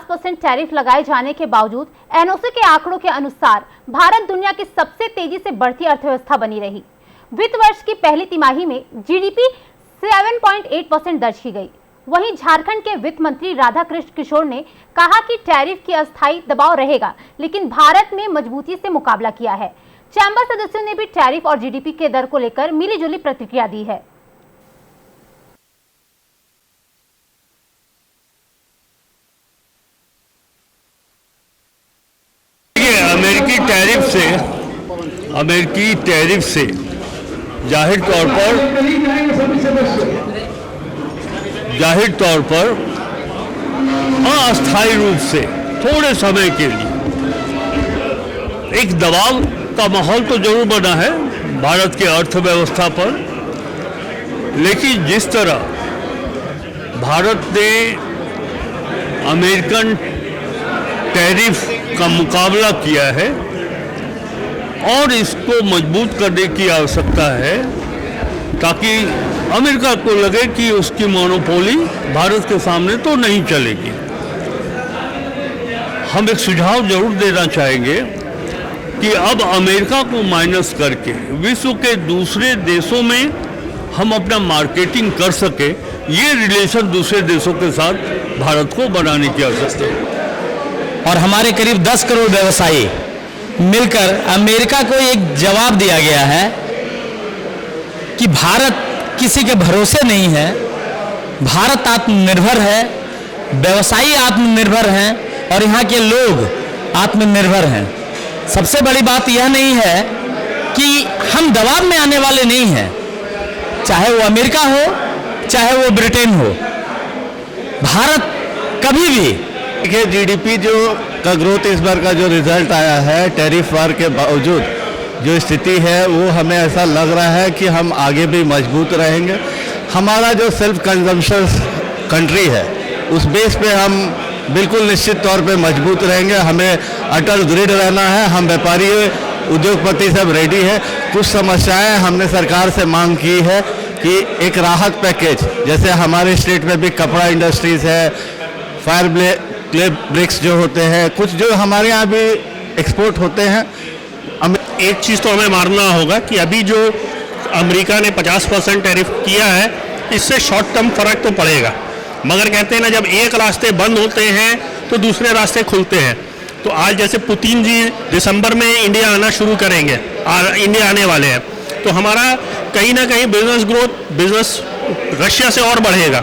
50% tariff लगाए जाने के बावजूद एनओसी के आंकड़ों के अनुसार भारत दुनिया की सबसे तेजी से बढ़ती अर्थव्यवस्था बनी रही। वित्त वर्ष की पहली तिमाही में जीडीपी 7.8% दर्ज की गई। वहीं झारखंड के वित्त मंत्री राधाकृष्ण किशोर ने कहा कि टैरिफ की अस्थायी दबाव रहेगा, लेकिन भारत में मजबूती से मुकाबला किया है। चैंबर सदस्यों ने भी टैरिफ और जीडीपी के दर को लेकर मिलीजुली प्रतिक्रिया दी है। अमेरिकी टैरिफ से जाहिर तौर पर अस्थायी रूप से थोड़े समय के लिए एक दबाव का माहौल तो जरूर बना है भारत के अर्थव्यवस्था पर, लेकिन जिस तरह भारत ने अमेरिकन टैरिफ का मुकाबला किया है और इसको मजबूत करने की आवश्यकता है ताकि अमेरिका को लगे कि उसकी मोनोपोली भारत के सामने तो नहीं चलेगी। हम एक सुझाव जरूर देना चाहेंगे कि अब अमेरिका को माइनस करके विश्व के दूसरे देशों में हम अपना मार्केटिंग कर सके, ये रिलेशन दूसरे देशों के साथ भारत को बनाने की आवश्यकता है। और हमारे करीब 10 करोड़ व्यवसायी मिलकर अमेरिका को एक जवाब दिया गया है कि भारत किसी के भरोसे नहीं है, भारत आत्मनिर्भर है, व्यवसायी आत्मनिर्भर हैं और यहाँ के लोग आत्मनिर्भर हैं। सबसे बड़ी बात यह नहीं है कि हम दबाव में आने वाले नहीं हैं, चाहे वो अमेरिका हो चाहे वो ब्रिटेन हो। भारत कभी भी देखिए, जीडीपी जो का ग्रोथ इस बार का जो रिजल्ट आया है, टैरिफ वार के बावजूद जो स्थिति है वो हमें ऐसा लग रहा है कि हम आगे भी मजबूत रहेंगे। हमारा जो सेल्फ कंजम्पशन कंट्री है उस बेस पे हम बिल्कुल निश्चित तौर पे मजबूत रहेंगे। हमें अटल दृढ़ रहना है। हम व्यापारी उद्योगपति सब रेडी है। कुछ समस्याएं हमने सरकार से मांग की है कि एक राहत पैकेज, जैसे हमारे स्टेट में भी कपड़ा इंडस्ट्रीज है, फायर क्ले ब्रिक्स जो होते हैं, कुछ जो हमारे यहाँ भी एक्सपोर्ट होते हैं। एक चीज़ तो हमें मानना होगा कि अभी जो अमेरिका ने 50% टैरिफ किया है, इससे शॉर्ट टर्म फर्क तो पड़ेगा, मगर कहते हैं ना, जब एक रास्ते बंद होते हैं तो दूसरे रास्ते खुलते हैं। तो आज जैसे पुतिन जी दिसंबर में इंडिया आना शुरू करेंगे और इंडिया आने वाले हैं, तो हमारा कहीं ना कहीं बिजनेस ग्रोथ, बिजनेस रशिया से और बढ़ेगा।